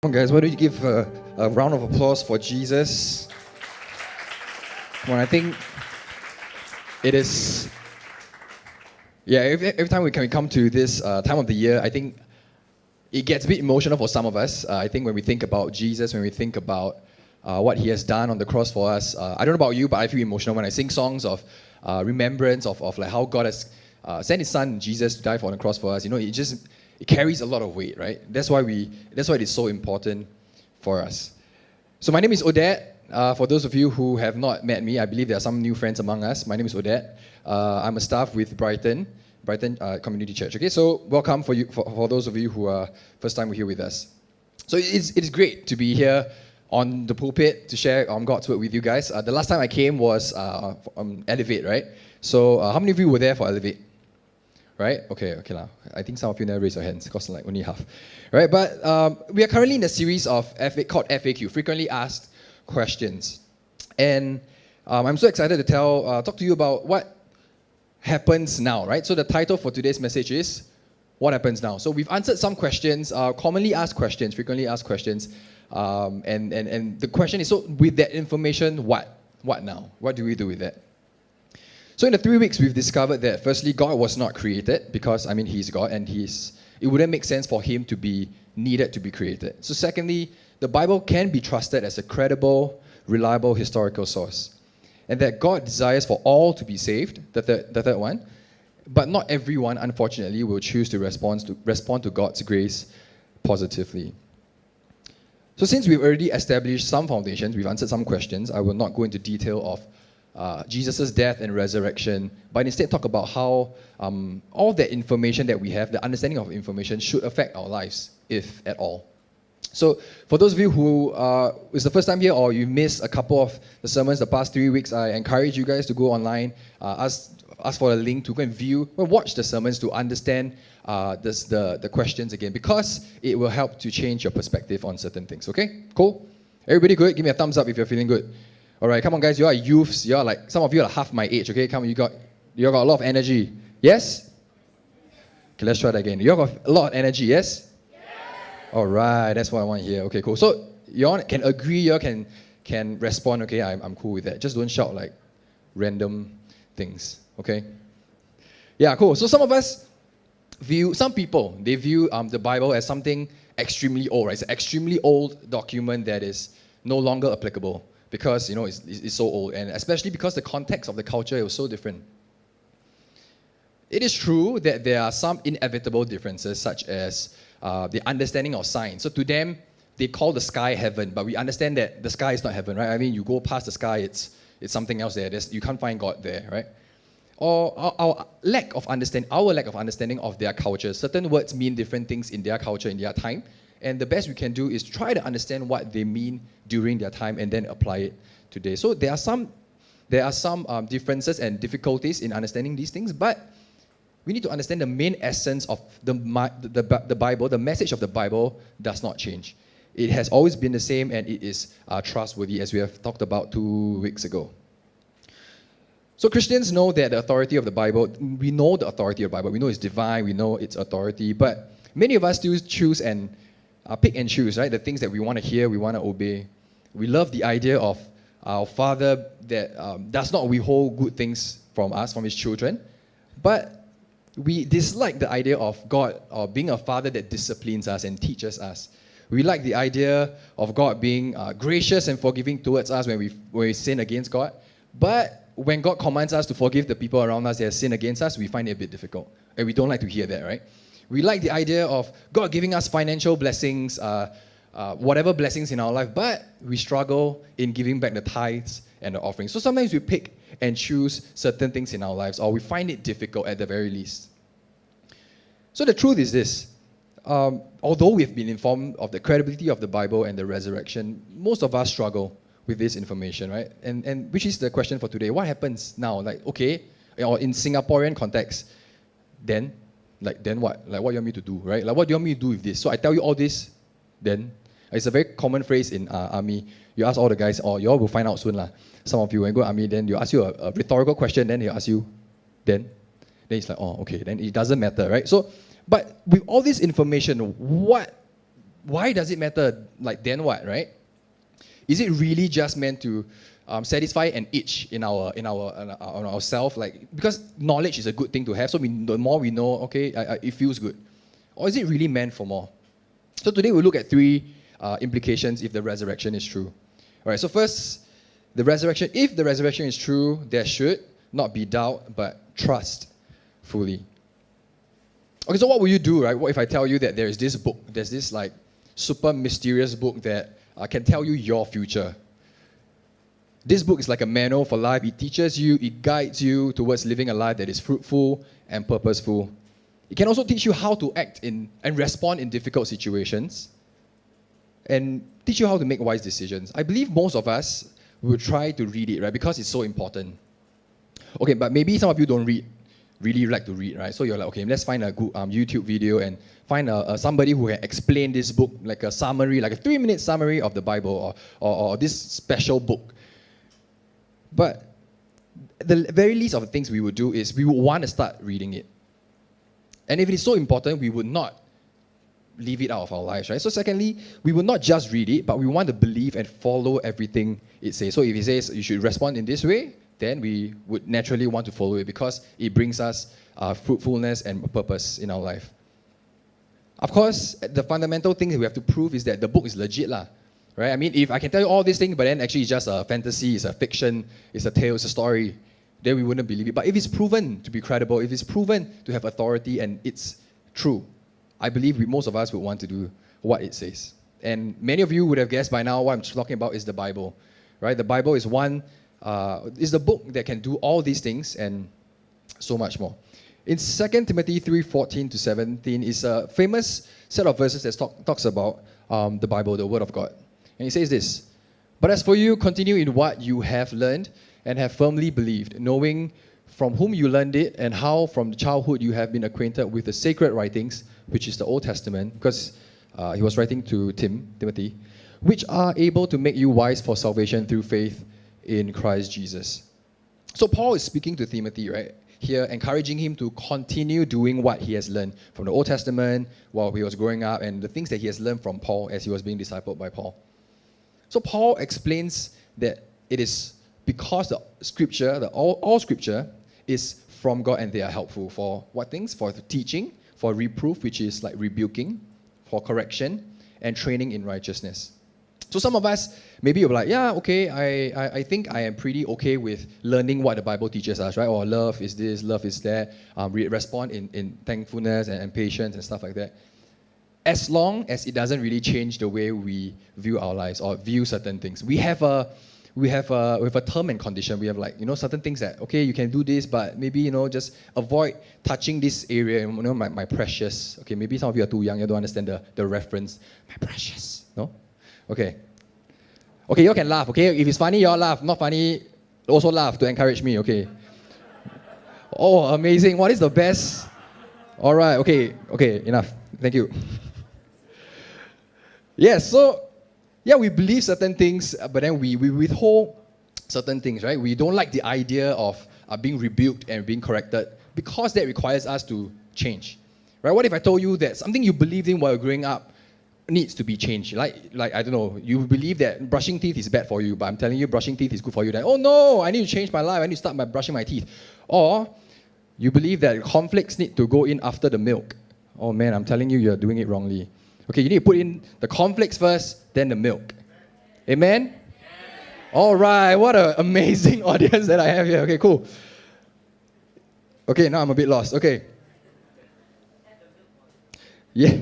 Come on, guys, why don't you give a round of applause for Jesus? Come on, I think it is. Yeah, every time we come to this time of the year, I think it gets a bit emotional for some of us. I think when we think about Jesus, when we think about what He has done on the cross for us, I don't know about you, but I feel emotional when I sing songs of remembrance of like how God has sent His Son Jesus to die on the cross for us. You know, it carries a lot of weight, right? That's why it is so important for us. So my name is Odette. For those of you who have not met me, I believe there are some new friends among us. My name is Odette. I'm a staff with Brighton Community Church. Okay, so welcome for those of you who are first time here with us. So it's great to be here on the pulpit to share God's word with you guys. The last time I came was Elevate, right? So how many of you were there for Elevate? Right? Okay lah. I think some of you never raised your hands because like only half. Right? But we are currently in a series of called FAQ, Frequently Asked Questions. And I'm so excited to talk to you about what happens now, right? So the title for today's message is What Happens Now? So we've answered some questions, commonly asked questions, frequently asked questions. And the question is, so with that information, what? What now? What do we do with that? So in the 3 weeks, we've discovered that firstly, God was not created because, He's God and it wouldn't make sense for Him to be needed to be created. So secondly, the Bible can be trusted as a credible, reliable historical source. And that God desires for all to be saved, the third one, but not everyone, unfortunately, will choose to respond to God's grace positively. So since we've already established some foundations, we've answered some questions, I will not go into detail of Jesus' death and resurrection, but instead talk about how all that information that we have, the understanding of information, should affect our lives, if at all. So for those of you who it's the first time here or you missed a couple of the sermons the past 3 weeks, I encourage you guys to go online, ask for a link to go and watch the sermons to understand the questions again, because it will help to change your perspective on certain things. Okay? Cool? Everybody good? Give me a thumbs up if you're feeling good. All right, come on, guys. You are youths. You are like, some of you are half my age. Okay, come on. You got a lot of energy. Yes? Okay, let's try that again. You got a lot of energy. Yes? All right, that's what I want to hear. Okay, cool. So you all can agree. You all can respond. Okay, I'm cool with that. Just don't shout like random things. Okay? Yeah, cool. So some people view the Bible as something extremely old. Right? It's an extremely old document that is no longer applicable. Because, it's so old, and especially because the context of the culture was so different. It is true that there are some inevitable differences, such as the understanding of science. So to them, they call the sky heaven, but we understand that the sky is not heaven, right? You go past the sky, it's something else there. You can't find God there, right? Or our lack of understanding of their culture. Certain words mean different things in their culture, in their time. And the best we can do is try to understand what they mean during their time and then apply it today. So there are some differences and difficulties in understanding these things, but we need to understand the main essence of the Bible. The message of the Bible does not change. It has always been the same, and it is trustworthy, as we have talked about 2 weeks ago. So Christians know that the authority of the Bible, we know the authority of the Bible. We know it's divine, we know its authority, but many of us still choose and pick and choose, right? The things that we want to hear, we want to obey. We love the idea of our Father that does not withhold good things from us, from His children. But we dislike the idea of God or being a Father that disciplines us and teaches us. We like the idea of God being gracious and forgiving towards us when we sin against God. But when God commands us to forgive the people around us that have sinned against us, we find it a bit difficult. And we don't like to hear that, right? We like the idea of God giving us financial blessings, whatever blessings in our life, but we struggle in giving back the tithes and the offerings. So sometimes we pick and choose certain things in our lives, or we find it difficult at the very least. So the truth is this. Although we've been informed of the credibility of the Bible and the resurrection, most of us struggle with this information, right? And which is the question for today. What happens now? Like, okay, or in Singaporean context, then what? Like, what do you want me to do, right? Like, what do you want me to do with this? So I tell you all this, then. It's a very common phrase in army. You ask all the guys, or you all will find out soon. Some of you, when you go army, then you ask you a rhetorical question, then they'll ask you, then it's like, oh, okay, then it doesn't matter, right? So, but with all this information, what why does it matter? Like, then what, right? Is it really just meant to satisfy an itch in ourself? Like, because knowledge is a good thing to have, so the more we know, okay, it feels good. Or is it really meant for more? So today we'll look at three implications if the resurrection is true. All right, so first, the resurrection. If the resurrection is true, there should not be doubt, but trust fully. Okay, so what will you do, right? What if I tell you that there is this book, there's this like super mysterious book that can tell you your future? This book is like a manual for life. It teaches you, it guides you towards living a life that is fruitful and purposeful. It can also teach you how to act in and respond in difficult situations, and teach you how to make wise decisions. I believe most of us will try to read it, right? Because it's so important. Okay, but maybe some of you don't really like to read, right? So you're like, okay, let's find a good YouTube video and find somebody who can explain this book, like a summary, like a 3-minute summary of the Bible or this special book. But the very least of the things we would do is we would want to start reading it. And if it is so important, we would not leave it out of our lives, right? So secondly, we will not just read it, but we want to believe and follow everything it says. So if it says you should respond in this way, then we would naturally want to follow it because it brings us fruitfulness and purpose in our life. Of course, the fundamental thing that we have to prove is that the book is legit, right? I mean, if I can tell you all these things, but then actually it's just a fantasy, it's a fiction, it's a tale, it's a story, then we wouldn't believe it. But if it's proven to be credible, if it's proven to have authority and it's true, I believe most of us would want to do what it says. And many of you would have guessed by now what I'm talking about is the Bible, right? The Bible is is the book that can do all these things and so much more. In 2 Timothy 3:14-17 is a famous set of verses that talks about the Bible, the Word of God. And it says this: "But as for you, continue in what you have learned and have firmly believed, knowing from whom you learned it, and how from childhood you have been acquainted with the sacred writings," which is the Old Testament, because he was writing to Timothy, "which are able to make you wise for salvation through faith in Christ Jesus." So Paul is speaking to Timothy, right, here, encouraging him to continue doing what he has learned from the Old Testament while he was growing up, and the things that he has learned from Paul as he was being discipled by Paul. So Paul explains that it is because the Scripture, all Scripture, is from God and they are helpful for what things? For teaching, for reproof, which is like rebuking, for correction, and training in righteousness. So some of us, maybe you're like, yeah, okay, I think I am pretty okay with learning what the Bible teaches us, right? Or love is this, love is that, respond in thankfulness and patience and stuff like that. As long as it doesn't really change the way we view our lives or view certain things. We have a term and condition. We have certain things that, okay, you can do this, but maybe, just avoid touching this area, my precious. Okay, maybe some of you are too young, you don't understand the reference. My precious, no? Okay, you all can laugh, okay? If it's funny, you all laugh. Not funny, also laugh to encourage me, okay? Oh, amazing. What is the best? All right, okay, enough. Thank you. Yes, so, yeah, we believe certain things, but then we withhold certain things, right? We don't like the idea of being rebuked and being corrected because that requires us to change, right? What if I told you that something you believed in while growing up needs to be changed? Like I don't know, you believe that brushing teeth is bad for you, but I'm telling you brushing teeth is good for you. Then, oh no, I need to change my life. I need to start by brushing my teeth. Or you believe that cornflakes need to go in after the milk. Oh man, I'm telling you, you're doing it wrongly. Okay, you need to put in the cornflakes first, then the milk. Amen? All right, what an amazing audience that I have here. Okay, cool. Okay, now I'm a bit lost. Okay. Yeah.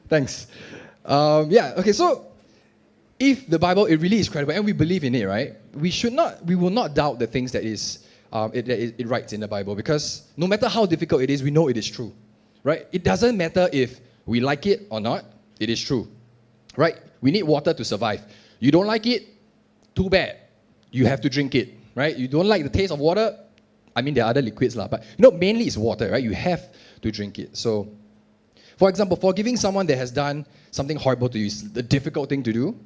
Thanks. Okay, so if the Bible, it really is credible and we believe in it, right? We will not doubt the things that it writes in the Bible, because no matter how difficult it is, we know it is true, right? It doesn't matter if we like it or not, it is true, right? We need water to survive. You don't like it, too bad. You have to drink it, right? You don't like the taste of water, I mean there are other liquids, but mainly it's water, right? You have to drink it. So, for example, forgiving someone that has done something horrible to you is a difficult thing to do.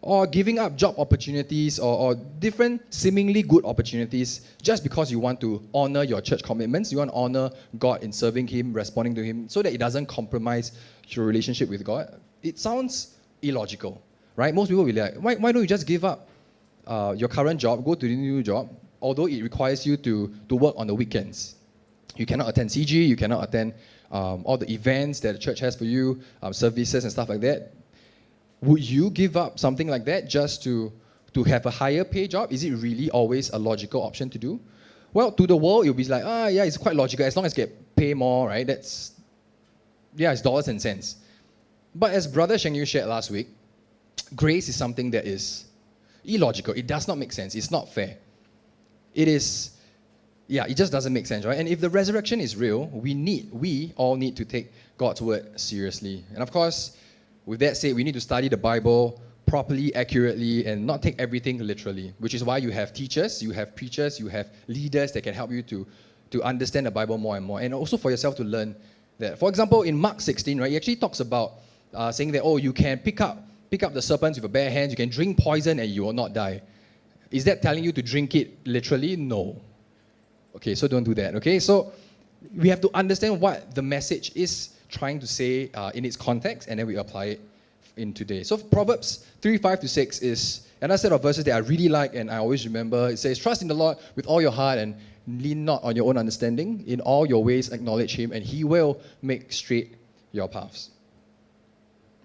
or giving up job opportunities or different seemingly good opportunities just because you want to honor your church commitments, you want to honor God in serving Him, responding to Him, so that it doesn't compromise your relationship with God. It sounds illogical, right? Most people will be like, why don't you just give up your current job, go to the new job, although it requires you to work on the weekends. You cannot attend CG, you cannot attend all the events that the church has for you, services and stuff like that. Would you give up something like that just to have a higher pay job? Is it really always a logical option to do? Well, to the world, it'll be like, yeah, it's quite logical. As long as you get pay more, right? It's dollars and cents. But as Brother Sheng Yu shared last week, grace is something that is illogical. It does not make sense. It's not fair. It just doesn't make sense, right? And if the resurrection is real, we all need to take God's word seriously. And of course, with that said, we need to study the Bible properly, accurately, and not take everything literally, which is why you have teachers, you have preachers, you have leaders that can help you to understand the Bible more and more, and also for yourself to learn that. For example, in Mark 16, right, he actually talks about saying that, you can pick up the serpents with a bare hand, you can drink poison and you will not die. Is that telling you to drink it literally? No. Okay, so don't do that, okay? So we have to understand what the message is trying to say in its context, and then we apply it in today. So Proverbs 3:5-6 is another set of verses that I really like and I always remember. It says, trust in the Lord with all your heart and lean not on your own understanding. In all your ways acknowledge Him and He will make straight your paths.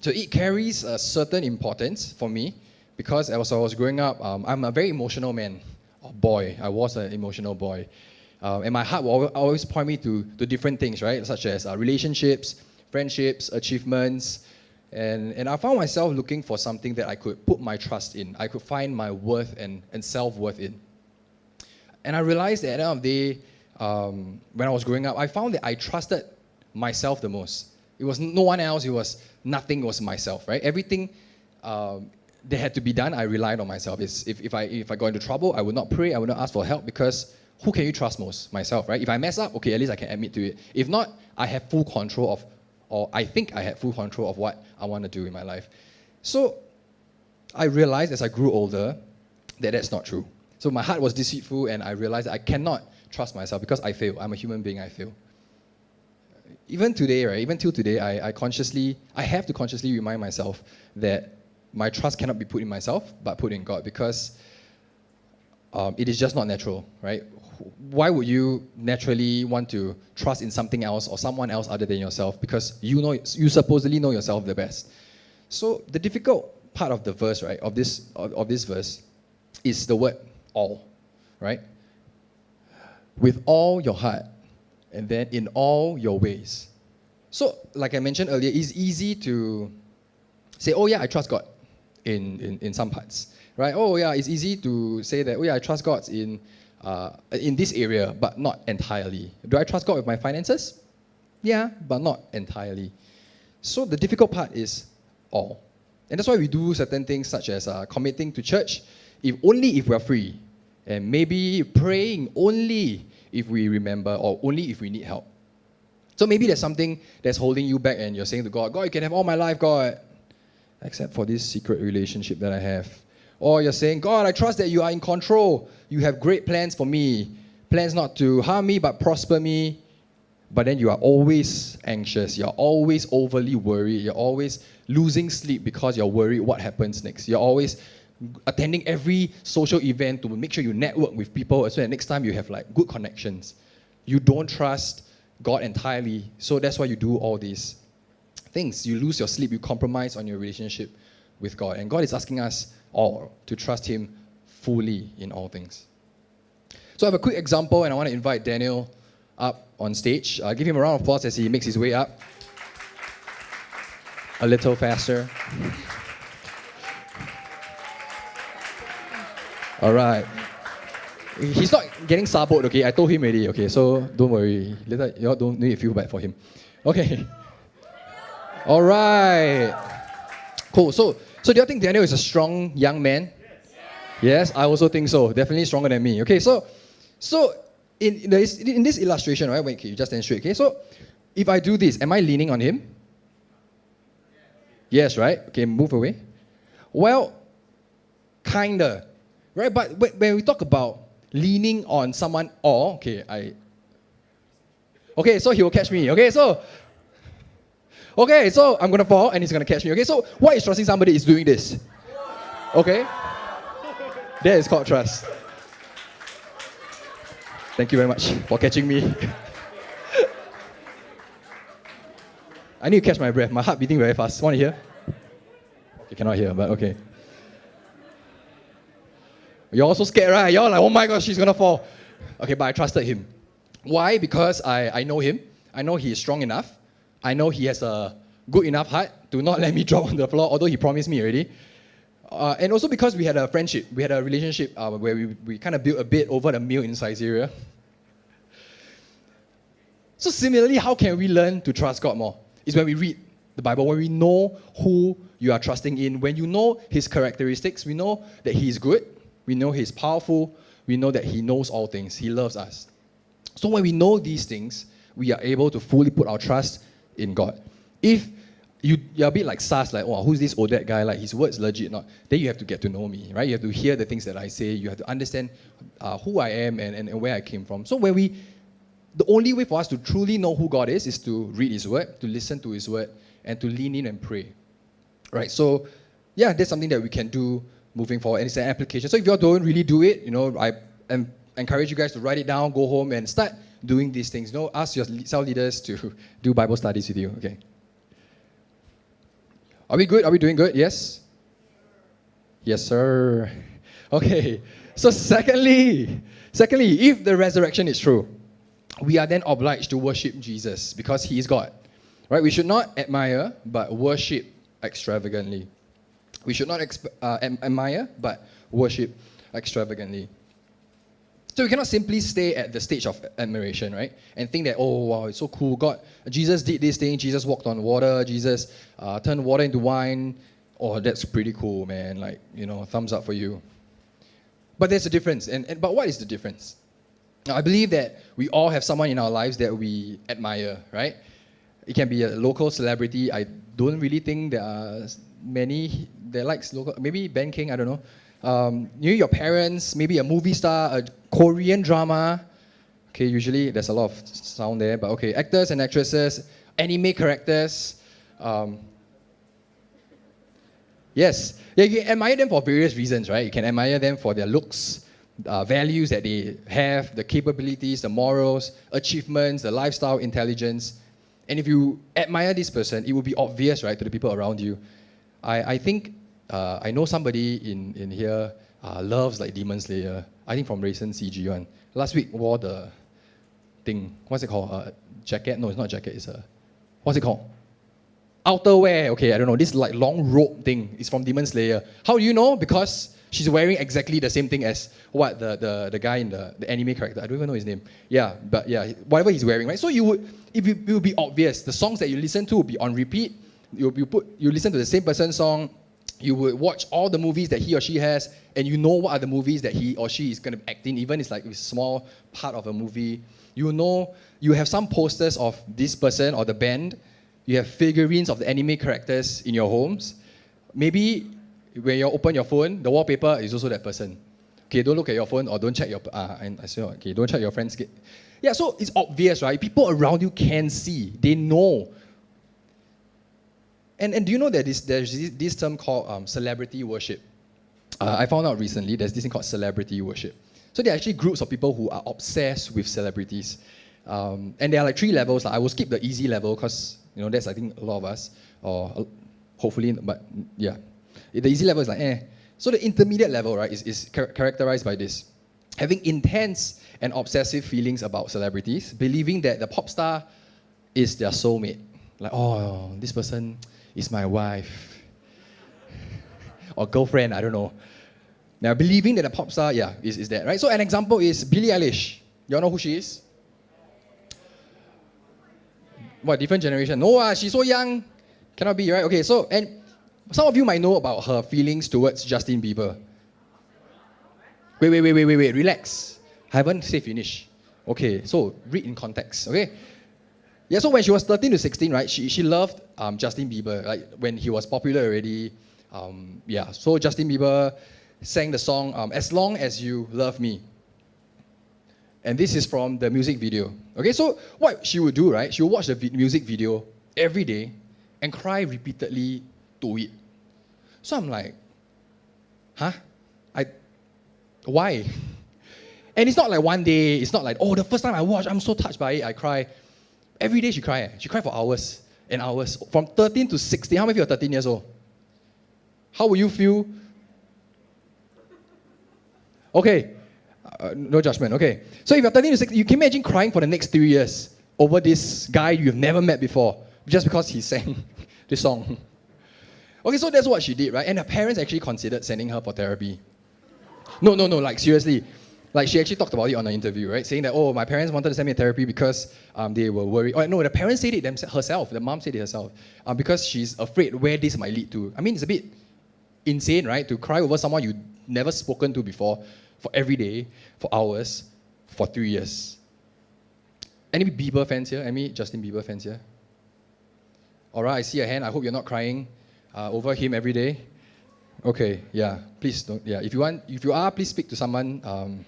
So it carries a certain importance for me because as I was growing up, I'm a very emotional man, or boy. I was an emotional boy. And my heart will always point me to different things, right? Such as relationships, friendships, achievements. And I found myself looking for something that I could put my trust in. I could find my worth and self-worth in. And I realized that at the end of the day, when I was growing up, I found that I trusted myself the most. It was no one else, nothing was myself, right? Everything that had to be done, I relied on myself. If I got into trouble, I would not pray, I would not ask for help because who can you trust most? Myself, right? If I mess up, okay, at least I can admit to it. If not, I have full control or I think I had full control of what I want to do in my life. So I realized as I grew older that that's not true. So my heart was deceitful and I realized that I cannot trust myself because I fail. I'm a human being, I fail. Even today, right? Even till today, I have to consciously remind myself that my trust cannot be put in myself, but put in God because it is just not natural, right? Why would you naturally want to trust in something else or someone else other than yourself? Because you supposedly know yourself the best. So the difficult part of the verse, right, of this verse, is the word all, right? With all your heart, and then in all your ways. So, like I mentioned earlier, it's easy to say, oh yeah, I trust God in some parts, right? Oh yeah, it's easy to say that, oh yeah, I trust God in this area, but not entirely. Do I trust God with my finances? Yeah, but not entirely. So the difficult part is all. And that's why we do certain things such as committing to church, if we're free. And maybe praying only if we remember or only if we need help. So maybe there's something that's holding you back and you're saying to God, God, you can have all my life, God, except for this secret relationship that I have. Or you're saying, God, I trust that you are in control. You have great plans for me. Plans not to harm me, but prosper me. But then you are always anxious. You're always overly worried. You're always losing sleep because you're worried what happens next. You're always attending every social event to make sure you network with people so that next time you have like good connections. You don't trust God entirely. So that's why you do all these things. You lose your sleep. You compromise on your relationship with God. And God is asking us all to trust Him fully in all things. So I have a quick example, and I want to invite Daniel up on stage. Give him a round of applause as he makes his way up. A little faster. All right. He's not getting saboed, okay? I told him already, okay? So don't worry. Later, you all don't need to feel bad for him. Okay. All right. Cool. So do you think Daniel is a strong young man? Yes, I also think so. Definitely stronger than me. Okay, so in this illustration, right? Wait, okay, you just stand straight. Okay, so if I do this, am I leaning on him? Yes, right? Okay, move away. Well, kinda, right? But when we talk about leaning on someone, so he will catch me. Okay, so I'm gonna fall and he's gonna catch me. Okay, so what is trusting somebody is doing this. Okay, that is called trust. Thank you very much for catching me. I need to catch my breath. My heart beating very fast. Want to hear? You cannot hear, but okay. You're also scared, right? You're like, oh my gosh, she's gonna fall. Okay, but I trusted him. Why? Because I know him. I know he is strong enough. I know he has a good enough heart to not let me drop on the floor, although he promised me already. And also because we had a friendship, we had a relationship where we kind of built a bit over the meal in Caesarea. So similarly, how can we learn to trust God more? It's when we read the Bible, when we know who you are trusting in, when you know his characteristics, we know that he is good, we know he's powerful, we know that he knows all things, he loves us. So when we know these things, we are able to fully put our trust in God. If you're a bit like sus, like, oh, who's this Odette guy? Like, his word's legit, not. Then you have to get to know me, right? You have to hear the things that I say. You have to understand who I am and where I came from. So the only way for us to truly know who God is to read his word, to listen to his word, and to lean in and pray. Right? So, yeah, that's something that we can do moving forward. And it's an application. So if you all don't really do it, I encourage you guys to write it down, go home, and start doing these things. Ask your cell leaders to do Bible studies with you. Okay. Are we good? Are we doing good? Yes? Yes, sir. Okay. So secondly, if the resurrection is true, we are then obliged to worship Jesus because he is God. Right? We should not admire, but worship extravagantly. We should not admire, but worship extravagantly. So we cannot simply stay at the stage of admiration, right? And think that, oh, wow, it's so cool. Jesus did this thing. Jesus walked on water. Jesus turned water into wine. Oh, that's pretty cool, man. Like, thumbs up for you. But there's a difference. But what is the difference? Now, I believe that we all have someone in our lives that we admire, right? It can be a local celebrity. I don't really think there are many that likes local. Maybe Ben King, I don't know. Your parents, maybe a movie star, a Korean drama. Okay, usually there's a lot of sound there, but okay. Actors and actresses, anime characters. Yes, yeah, you admire them for various reasons, right? You can admire them for their looks, values that they have, the capabilities, the morals, achievements, the lifestyle, intelligence. And if you admire this person, it will be obvious, right, to the people around you. I think I know somebody in here loves like Demon Slayer. I think from recent CG one. Last week wore the thing. What's it called? Jacket? No, it's not a jacket. It's what's it called? Outerwear. Okay, I don't know. This like long robe thing is from Demon Slayer. How do you know? Because she's wearing exactly the same thing as what the guy in the anime character. I don't even know his name. Yeah, but yeah, whatever he's wearing, right? So it would be obvious. The songs that you listen to will be on repeat. You listen to the same person's song. You would watch all the movies that he or she has, and you know what are the movies that he or she is going to act in, even if it's like a small part of a movie. You know, you have some posters of this person or the band. You have figurines of the anime characters in your homes. Maybe when you open your phone, the wallpaper is also that person. Okay, don't look at your phone or don't check your... don't check your friends. Yeah, so it's obvious, right? People around you can see. They know. And do you know that there's this term called celebrity worship? I found out recently there's this thing called celebrity worship. So there are actually groups of people who are obsessed with celebrities. And there are like 3 levels. I will skip the easy level because, that's I think a lot of us, or hopefully, but yeah. The easy level is like, eh. So the intermediate level, right, is characterized by this. Having intense and obsessive feelings about celebrities, believing that the pop star is their soulmate. Like, oh, this person is my wife. Or girlfriend, I don't know. Now, believing that a pop star, is that, right? So an example is Billie Eilish. You all know who she is? What, different generation? No, she's so young. Cannot be, right? Okay, so, and some of you might know about her feelings towards Justin Bieber. Wait, relax. I haven't said finish. Okay, so read in context, okay? Yeah, so when she was 13 to 16, right, she loved Justin Bieber, like when he was popular already. So Justin Bieber, sang the song As Long As You Love Me. And this is from the music video. Okay, so what she would do, right? She would watch the music video every day and cry repeatedly to it. So I'm like, huh? Why? And it's not like one day, it's not like, oh, the first time I watched, I'm so touched by it, I cry. Every day she cried. She cried for hours and hours. From 13 to 16, how many of you are 13 years old? How will you feel? Okay, no judgment, okay. So if you're 13 to 16, you can imagine crying for the next 3 years over this guy you've never met before, just because he sang this song. Okay, so that's what she did, right? And her parents actually considered sending her for therapy. No, like seriously. Like she actually talked about it on an interview, right? Saying that, oh, my parents wanted to send me to therapy because they were worried. Oh, no, the parents said it herself. The mom said it herself. Because she's afraid where this might lead to. I mean, it's a bit insane, right? To cry over someone you've never spoken to before for every day, for hours, for 3 years. Any Bieber fans here? Any Justin Bieber fans here? All right, I see a hand. I hope you're not crying over him every day. Okay, yeah, please don't. Yeah, if you are, please speak to someone.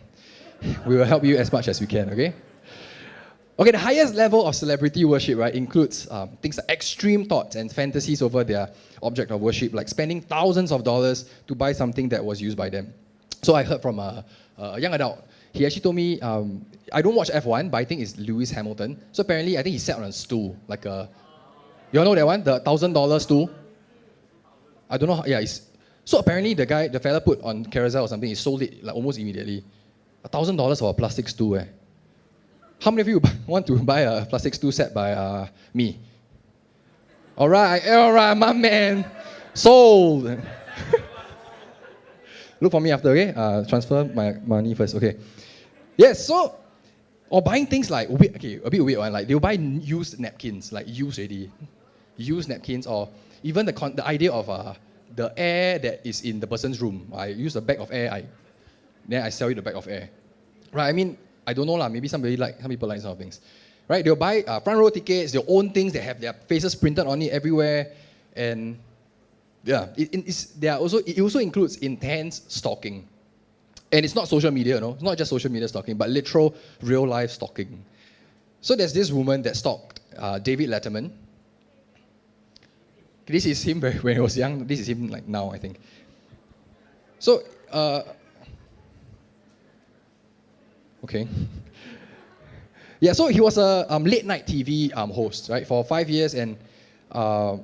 We will help you as much as we can, okay? Okay, the highest level of celebrity worship, right, includes things like extreme thoughts and fantasies over their object of worship, like spending thousands of dollars to buy something that was used by them. So I heard from a young adult. He actually told me, I don't watch F1, but I think it's Lewis Hamilton. So apparently, I think he sat on a stool, like a, you all know that one? The $1,000 stool? I don't know how, yeah, so apparently the fella put on Carousel or something, he sold it like almost immediately. $1,000 for a plastic stool, eh? How many of you want to buy a plastic stool set by me? All right, my man. Sold. Look for me after, okay? Transfer my money first, okay. Yes, so, or buying things like, okay, a bit weird one, like they'll buy used napkins, like used already. Used napkins, or even the idea of the air that is in the person's room. I use a bag of air, then I sell you the bag of air. Right, I mean, I don't know lah, maybe some people like some sort of things. Right, they'll buy front row tickets, they'll own things, they have their faces printed on it everywhere, and yeah, it also includes intense stalking. And it's not social media, it's not just social media stalking, but literal, real life stalking. So there's this woman that stalked David Letterman. This is him when he was young, this is him like now, I think. So, okay. Yeah, so he was a late night TV host, right, for 5 years, and so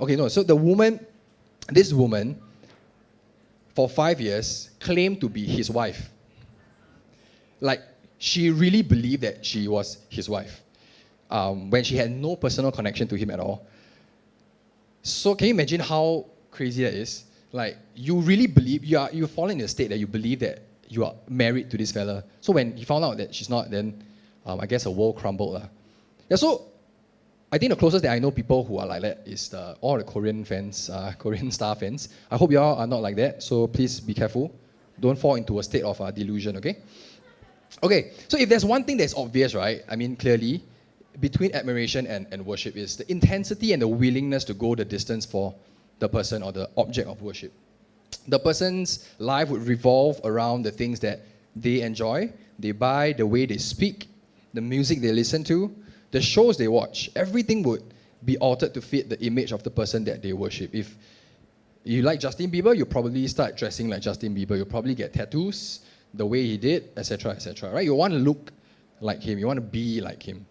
this woman, for 5 years, claimed to be his wife. Like, she really believed that she was his wife, when she had no personal connection to him at all. So can you imagine how crazy that is? Like, you really believe, you fall in a state that you believe that you are married to this fella. So when he found out that she's not, then I guess the world crumbled. Yeah, so I think the closest that I know people who are like that is all the Korean fans, Korean star fans. I hope you all are not like that, so please be careful. Don't fall into a state of delusion, okay? Okay, so if there's one thing that's obvious, right? I mean, clearly, between admiration and worship is the intensity and the willingness to go the distance for the person or the object of worship. The person's life would revolve around the things that they enjoy, they buy, the way they speak, the music they listen to, the shows they watch. Everything would be altered to fit the image of the person that they worship. If you like Justin Bieber, you'll probably start dressing like Justin Bieber. You'll probably get tattoos the way he did, etc., etc. Right? You want to look like him. You want to be like him.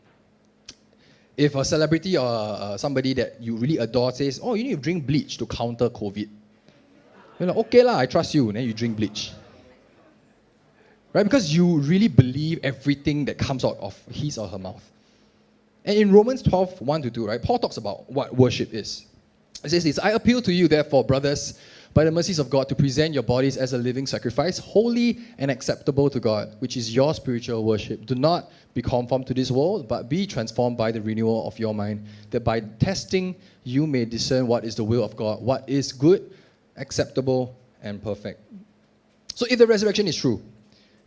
If a celebrity or somebody that you really adore says, oh, you need to drink bleach to counter COVID, you're like, okay lah, I trust you. And then you drink bleach. Right? Because you really believe everything that comes out of his or her mouth. And in Romans 12, 1-2, right, Paul talks about what worship is. It says this, I appeal to you, therefore, brothers, by the mercies of God, to present your bodies as a living sacrifice, holy and acceptable to God, which is your spiritual worship. Do not be conformed to this world, but be transformed by the renewal of your mind, that by testing you may discern what is the will of God, what is good, acceptable, and perfect. So if the resurrection is true,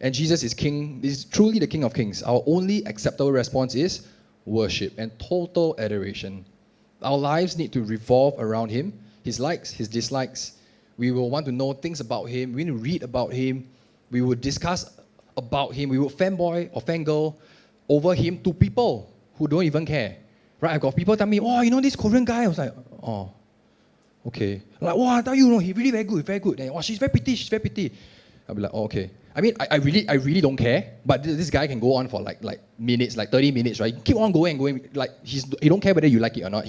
and Jesus is King, is truly the King of Kings, our only acceptable response is worship and total adoration. Our lives need to revolve around Him, His likes, His dislikes. We will want to know things about him. We need to read about him. We will discuss about him. We will fanboy or fangirl over him to people who don't even care. Right? I've got people tell me, oh, you know this Korean guy? I was like, oh, okay. Like, wow, I tell you, he's really very good, very good. And, oh, she's very pretty. I'll be like, oh, okay. I mean, I really don't care, but this guy can go on for like minutes, like 30 minutes, right? Keep on going. Like, he don't care whether you like it or not.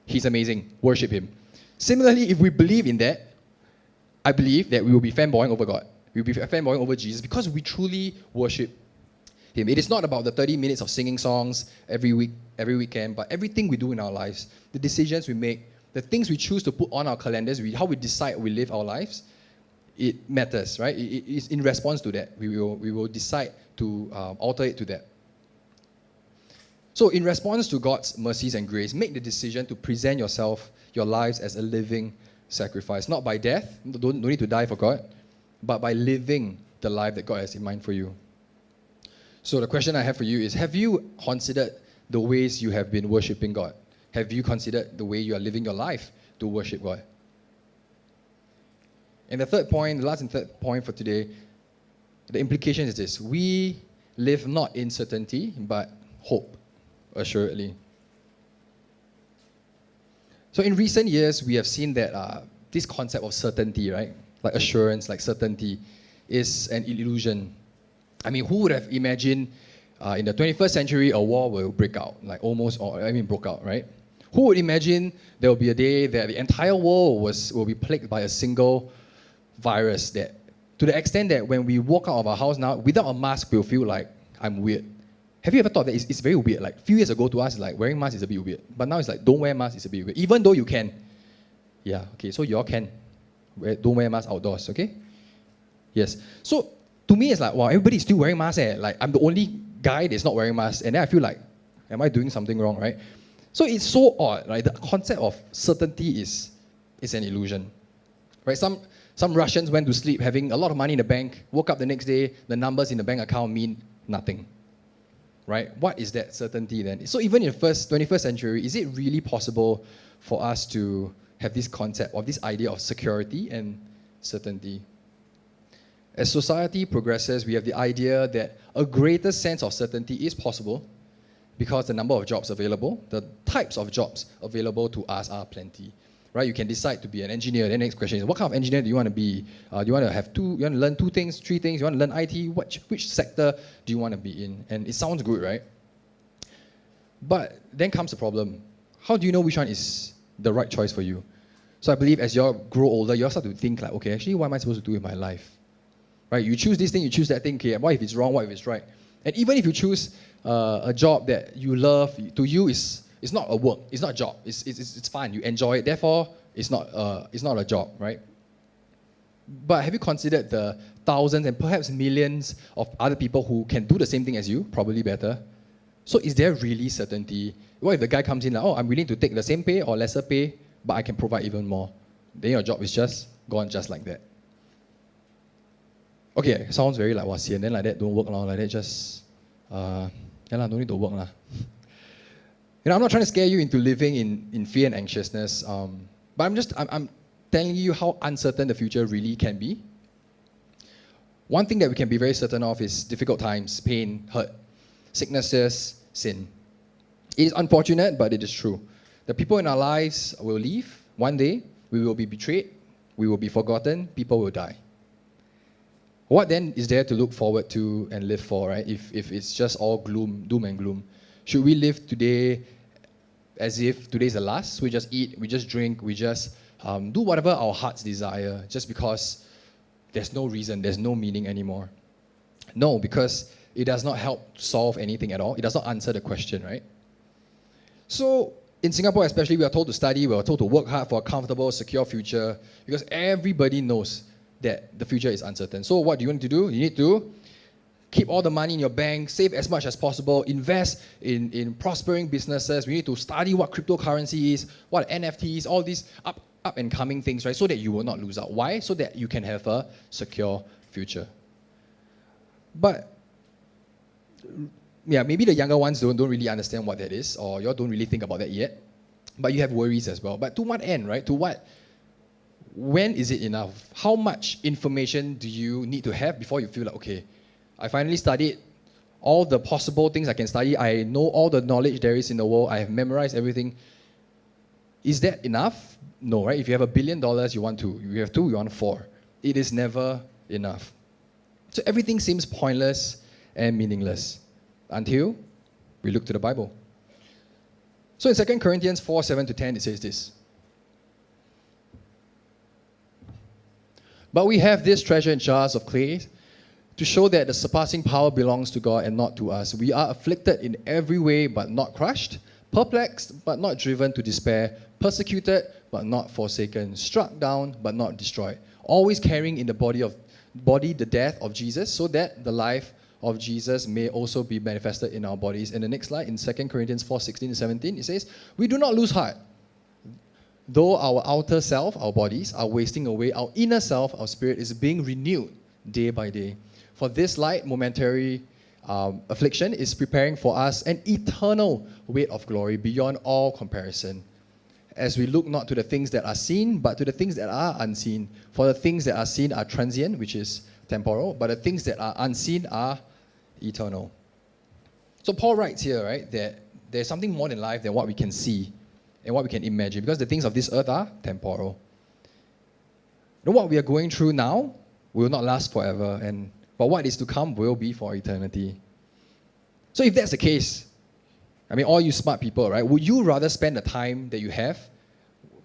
He's amazing. Worship him. Similarly, if we believe in that, I believe that we will be fanboying over God. We will be fanboying over Jesus because we truly worship him. It is not about the 30 minutes of singing songs every weekend, but everything we do in our lives, the decisions we make, the things we choose to put on our calendars, how we decide we live our lives, it matters, right? It is in response to that. We will decide to alter it to that. So in response to God's mercies and grace, make the decision to present your lives as a living sacrifice, not by death, don't need to die for God, but by living the life that God has in mind for you. So the question I have for you is, have you considered the ways you have been worshiping God? Have you considered the way you are living your life to worship God? And the last and third point for today, the implication is this: we live not in certainty, but hope, assuredly. So in recent years, we have seen that this concept of certainty, right, like assurance, like certainty, is an illusion. I mean, who would have imagined in the 21st century a war will break out, broke out, right? Who would imagine there will be a day that the entire world will be plagued by a single virus, that to the extent that when we walk out of our house now without a mask, we'll feel like I'm weird. Have you ever thought that it's very weird? Like a few years ago to us, like wearing mask is a bit weird, but now it's like don't wear mask is a bit weird, even though you can. Yeah, okay, so you all can. Don't wear mask outdoors, okay? Yes. So to me, it's like, wow, everybody's still wearing masks. Like I'm the only guy that's not wearing masks, and then I feel like, am I doing something wrong, right? So it's so odd, right? The concept of certainty is an illusion, right? Some Russians went to sleep having a lot of money in the bank, woke up the next day, the numbers in the bank account mean nothing, right? What is that certainty then? So even in the 21st century, is it really possible for us to have this concept of this idea of security and certainty? As society progresses, we have the idea that a greater sense of certainty is possible because the number of jobs available, the types of jobs available to us are plenty. Right? You can decide to be an engineer. The next question is, what kind of engineer do you want to be? Do you want to learn 2 things, 3 things? You want to learn IT? Which sector do you want to be in? And it sounds good, right? But then comes the problem. How do you know which one is the right choice for you? So I believe as you grow older, you start to think like, okay, actually, what am I supposed to do with my life? Right? You choose this thing, you choose that thing. Okay, what if it's wrong? What if it's right? And even if you choose a job that you love, to you it's not a work, it's not a job, it's fun, you enjoy it, therefore it's not a job, right? But have you considered the thousands and perhaps millions of other people who can do the same thing as you, probably better? So is there really certainty? What if the guy comes in like, oh, I'm willing to take the same pay or lesser pay, but I can provide even more? Then your job is just gone just like that. Okay, sounds very like, sian, then like that don't work, like that just, don't need to work. I'm not trying to scare you into living in fear and anxiousness, but I'm telling you how uncertain the future really can be. One thing that we can be very certain of is difficult times, pain, hurt, sicknesses, sin. It is unfortunate, but it is true. The people in our lives will leave. One day, we will be betrayed, we will be forgotten, people will die. What then is there to look forward to and live for, right? If it's just all doom and gloom. Should we live today as if today's the last? We just eat, we just drink, we just do whatever our hearts desire just because there's no reason, there's no meaning anymore. No, because it does not help solve anything at all. It does not answer the question, right? So in Singapore especially, we are told to study, we are told to work hard for a comfortable, secure future because everybody knows that the future is uncertain. So what do you need to do? You need to keep all the money in your bank, save as much as possible, invest in prospering businesses. We need to study what cryptocurrency is, what NFTs, all these up and coming things, right? So that you will not lose out. Why? So that you can have a secure future. But yeah, maybe the younger ones don't really understand what that is, or you all don't really think about that yet. But you have worries as well. But to what end, right? To what when is it enough? How much information do you need to have before you feel like, okay, I finally studied all the possible things I can study. I know all the knowledge there is in the world. I have memorized everything. Is that enough? No, right? If you have $1 billion, you want 2. If you have 2, you want 4. It is never enough. So everything seems pointless and meaningless until we look to the Bible. So in 2 Corinthians 4, 7-10, it says this. But we have this treasure in jars of clay to show that the surpassing power belongs to God and not to us. We are afflicted in every way but not crushed, perplexed but not driven to despair, persecuted but not forsaken, struck down but not destroyed, always carrying in the body the death of Jesus, so that the life of Jesus may also be manifested in our bodies. In the next slide, in 2 Corinthians 4, 16-17, it says, we do not lose heart. Though our outer self, our bodies, are wasting away, our inner self, our spirit, is being renewed day by day. For this light, momentary affliction is preparing for us an eternal weight of glory beyond all comparison, as we look not to the things that are seen, but to the things that are unseen. For the things that are seen are transient, which is temporal, but the things that are unseen are eternal. So Paul writes here, right, that there's something more in life than what we can see and what we can imagine, because the things of this earth are temporal. And what we are going through now will not last forever, but what is to come will be for eternity. So if that's the case, I mean, all you smart people, right, would you rather spend the time that you have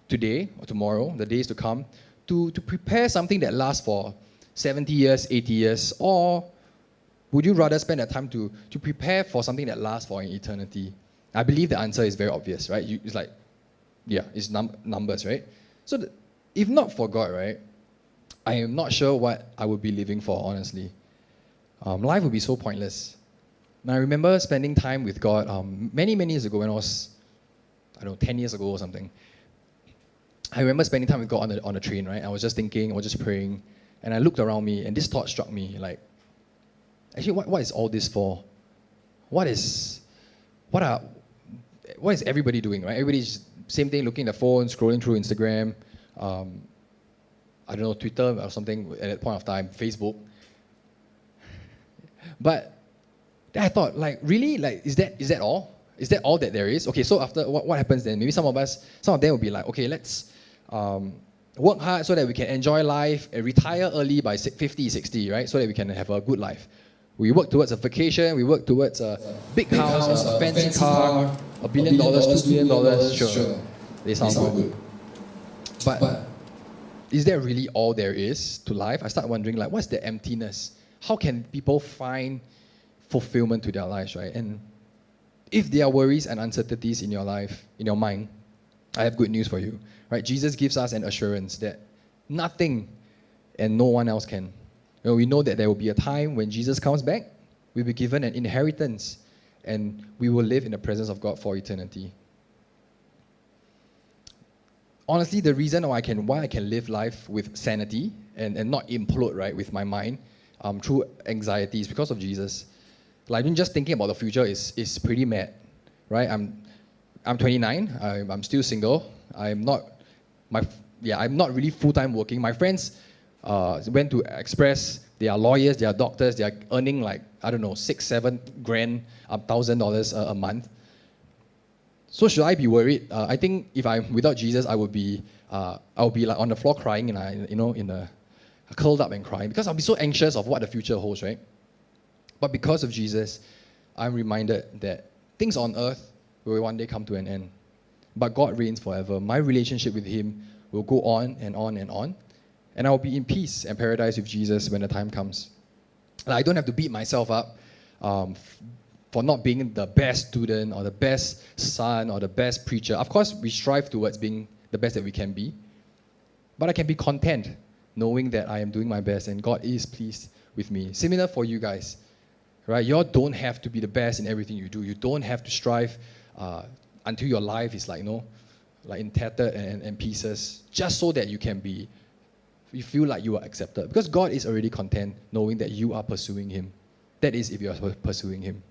today or tomorrow, the days to come, to prepare something that lasts for 70 years, 80 years, or would you rather spend that time to prepare for something that lasts for an eternity? I believe the answer is very obvious, right? It's like, yeah, it's numbers, right? So if not for God, right, I am not sure what I would be living for, honestly. Life would be so pointless. And I remember spending time with God many, many years ago when I was, 10 years ago or something. I remember spending time with God on the train, right? I was just thinking, I was just praying, and I looked around me, and this thought struck me, like, actually, what is all this for? What is everybody doing, right? Everybody's same thing, looking at the phone, scrolling through Instagram, Twitter or something at that point of time, Facebook. But then I thought, like, really? Like, is that all? Is that all that there is? Okay, so after, what happens then? Maybe some of them will be like, okay, let's work hard so that we can enjoy life and retire early by 50, 60, right? So that we can have a good life. We work towards a vacation, we work towards a big house, a fancy car, $1 billion, $2 billion, sure. They sound good. But is that really all there is to life? I start wondering, like, what's the emptiness? How can people find fulfillment to their lives, right? And if there are worries and uncertainties in your life, in your mind, I have good news for you, right? Jesus gives us an assurance that nothing and no one else can. We know that there will be a time when Jesus comes back, we'll be given an inheritance, and we will live in the presence of God for eternity. Honestly, the reason why I can live life with sanity and not implode, right, with my mind through anxiety is because of Jesus. Like, just thinking about the future is pretty mad, right? I'm 29. I'm still single. I'm not really full-time working. My friends went to Express. They are lawyers. They are doctors. They are earning like, $6-7 grand, $1,000 a month. So should I be worried? I think if I'm without Jesus, I would be like on the floor crying and curled up and crying, because I'll be so anxious of what the future holds, right? But because of Jesus, I'm reminded that things on earth will one day come to an end. But God reigns forever. My relationship with Him will go on and on and on. And I will be in peace and paradise with Jesus when the time comes. Like, I don't have to beat myself up for not being the best student or the best son or the best preacher. Of course, we strive towards being the best that we can be. But I can be content knowing that I am doing my best and God is pleased with me. Similar for you guys, right? You all don't have to be the best in everything you do. You don't have to strive until your life is like in tattered and pieces, just so that you feel like you are accepted. Because God is already content knowing that you are pursuing Him. That is if you are pursuing Him.